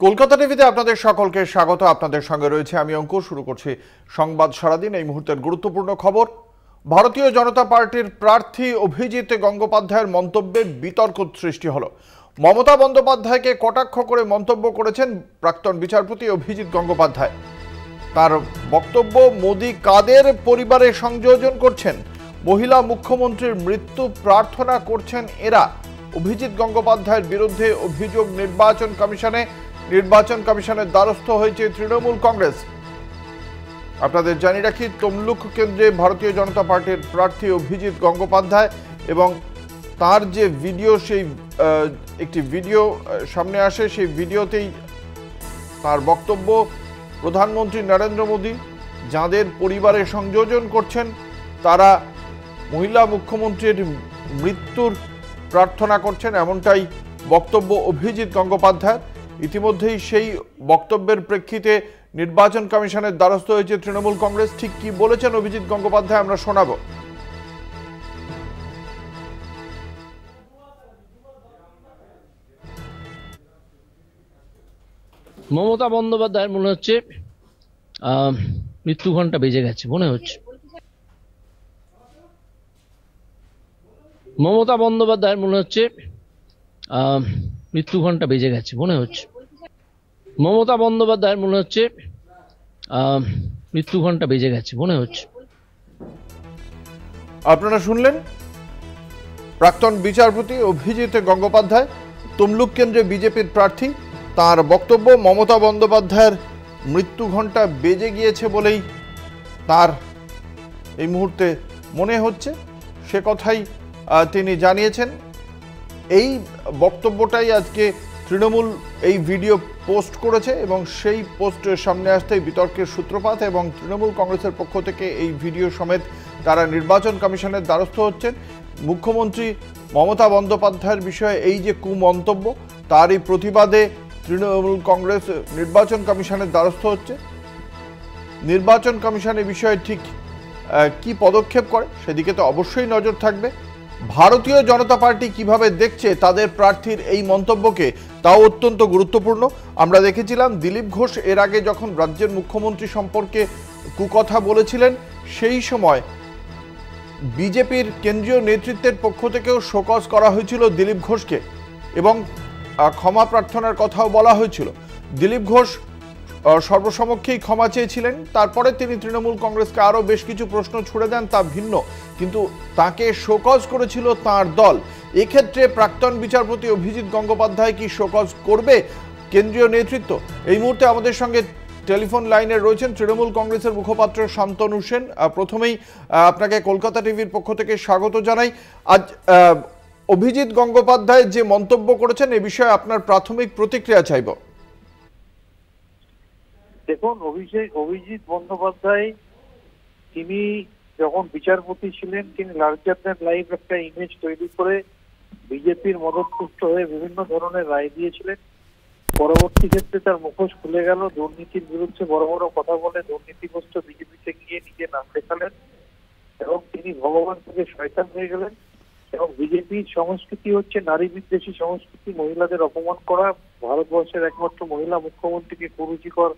কলকাতা টিভিতে আপনাদের সকলকে স্বাগত। আপনাদের সঙ্গে রয়েছে আমি অঙ্কুর। শুরু করছি সংবাদ সারাদিন। এই মুহূর্তের গুরুত্বপূর্ণ খবর। ভারতীয় জনতা পার্টির প্রার্থী অভিজিৎ গঙ্গোপাধ্যায়ের মন্তব্যে বিতর্ক সৃষ্টি হলো। মমতা বন্দ্যোপাধ্যায়কে কটাক্ষ করে মন্তব্য করেছেন প্রাক্তন বিচারপতি অভিজিৎ গঙ্গোপাধ্যায়। তার বক্তব্য, মোদি কাদের পরিবারে সংযোজন করছেন, মহিলা মুখ্যমন্ত্রীর মৃত্যু প্রার্থনা করছেন এরা। অভিজিৎ গঙ্গোপাধ্যায়ের বিরুদ্ধে অভিযোগ নির্বাচন কমিশনের দ্বারস্থ হয়েছে তৃণমূল কংগ্রেস। আপনাদের জানিয়ে রাখি, তমলুক কেন্দ্রে ভারতীয় জনতা পার্টির প্রার্থী অভিজিৎ গঙ্গোপাধ্যায় এবং তার যে ভিডিও, সেই একটি ভিডিও সামনে আসে। সেই ভিডিওতেই তার বক্তব্য, প্রধানমন্ত্রী নরেন্দ্র মোদী যাদের পরিবারে সংযোজন করছেন তারা মহিলা মুখ্যমন্ত্রীর মৃত্যুর প্রার্থনা করছেন, এমনটাই বক্তব্য অভিজিৎ গঙ্গোপাধ্যায়। ইতিমধ্যেই সেই বক্তব্যের প্রেক্ষিতে নির্বাচন কমিশনের দ্বারস্থ হয়েছে তৃণমূল কংগ্রেস। ঠিক কি বলেছেন অভিজিৎ গঙ্গোপাধ্যায় আমরা শোনাবো। মমতা বন্দ্যোপাধ্যায়ের মনে হচ্ছে মৃত্যু ঘণ্টা বেজে গেছে মনে হচ্ছে। মমতা বন্দ্যোপাধ্যায়ের মনে হচ্ছে মৃত্যু ঘণ্টা বেজে গেছে মনে হচ্ছে। মমতা বন্দ্যোপাধ্যায়ের মনে হচ্ছে মৃত্যু ঘণ্টা বেজে গেছে মনে হচ্ছে। আপনারা শুনলেন প্রাক্তন বিচারপতি অভিজিৎ গঙ্গোপাধ্যায়, তমলুক কেন্দ্রে বিজেপির প্রার্থী। তার বক্তব্য, মমতা বন্দ্যোপাধ্যায়ের মৃত্যু ঘণ্টা বেজে গিয়েছে বলেই তার এই মুহূর্তে মনে হচ্ছে, সে কথাই তিনি জানিয়েছেন। এই বক্তব্যটাই আজকে তৃণমূল এই ভিডিও পোস্ট করেছে এবং সেই পোস্টের সামনে আসতেই বিতর্কের সূত্রপাত এবং তৃণমূল কংগ্রেসের পক্ষ থেকে এই ভিডিও সমেত তারা নির্বাচন কমিশনের দ্বারস্থ হচ্ছেন। মুখ্যমন্ত্রী মমতা বন্দ্যোপাধ্যায়ের বিষয়ে এই যে কুমন্তব্য, তারই প্রতিবাদে তৃণমূল কংগ্রেস নির্বাচন কমিশনের দ্বারস্থ হচ্ছে। নির্বাচন কমিশন এই বিষয়ে ঠিক কি পদক্ষেপ করে সেদিকে তো অবশ্যই নজর থাকবে। ভারতীয় জনতা পার্টি কিভাবে দেখছে তাদের প্রার্থীর এই মন্তব্যকে, তাও অত্যন্ত গুরুত্বপূর্ণ। আমরা দেখেছিলাম দিলীপ ঘোষ এর আগে যখন রাজ্যের মুখ্যমন্ত্রী সম্পর্কে কুকথা বলেছিলেন, সেই সময় বিজেপির কেন্দ্রীয় নেতৃত্বের পক্ষ থেকেও শোকজ করা হয়েছিল দিলীপ ঘোষকে এবং ক্ষমা প্রার্থনার কথাও বলা হয়েছিল। দিলীপ ঘোষ সর্বসমক্ষেই ক্ষমা চেয়েছিলেন, তারপরে তিনি তৃণমূল কংগ্রেসকে আরও বেশ কিছু প্রশ্ন ছুড়ে দেন, তা ভিন্ন, কিন্তু তাকে শোকজ করেছিল তার দল। এক্ষেত্রে প্রাক্তন বিচারপতি অভিজিৎ গঙ্গোপাধ্যায় কি শোকজ করবে কেন্দ্রীয় নেতৃত্ব? এই মুহূর্তে আমাদের সঙ্গে টেলিফোন লাইনে রয়েছেন তৃণমূল কংগ্রেসের মুখপাত্র শান্তনু সেন। প্রথমেই আপনাকে কলকাতা টিভির পক্ষ থেকে স্বাগত জানাই। আজ অভিজিৎ গঙ্গোপাধ্যায় যে মন্তব্য করেছেন এ বিষয়ে আপনার প্রাথমিক প্রতিক্রিয়া চাইব। দেখুন, অভিজিৎ বন্দ্যোপাধ্যায় তিনি যখন বিচারপতি ছিলেন, তিনি লার্জার দ্যান লাইফ একটা ইমেজ তৈরি করে বিজেপির মদতপুষ্ট হয়ে বিভিন্ন ধরনের রায় দিয়েছিলেন। পরবর্তী ক্ষেত্রে তার মুখোশ খুলে গেল, দুর্নীতির বিরুদ্ধে বড় বড় কথা বলে দুর্নীতিগ্রস্ত বিজেপিতে গিয়ে নিজে নাম লেখালেন এবং তিনি ভগবান থেকে শয়তান হয়ে গেলেন। এবং বিজেপির সংস্কৃতি হচ্ছে নারী বিদ্বেষী সংস্কৃতি, মহিলাদের অপমান করা, ভারতবর্ষের একমাত্র মহিলা মুখ্যমন্ত্রীকে কুরুচিকর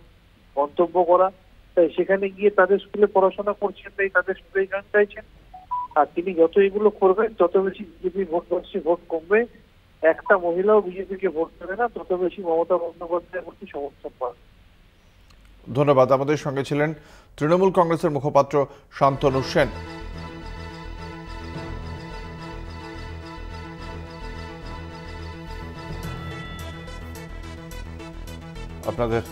মন্তব্য করা। তাই সেখানে গিয়ে তাদের স্কুলে পড়াশোনা করছেন, তাই তাদের স্কুলে গান চাইছেন। আর তিনি যত এগুলো করবেন তত বেশি বিজেপি ভোটবর্ষে ভোট কমবে, একটা মহিলাও বিজেপিকে ভোট দেবে না, তত বেশি মমতা বন্দ্যোপাধ্যায়ের প্রতি সমর্থন পাবে। ধন্যবাদ। আমাদের সঙ্গে ছিলেন তৃণমূল কংগ্রেসের মুখপাত্র শান্তনু সেন। আপনাদের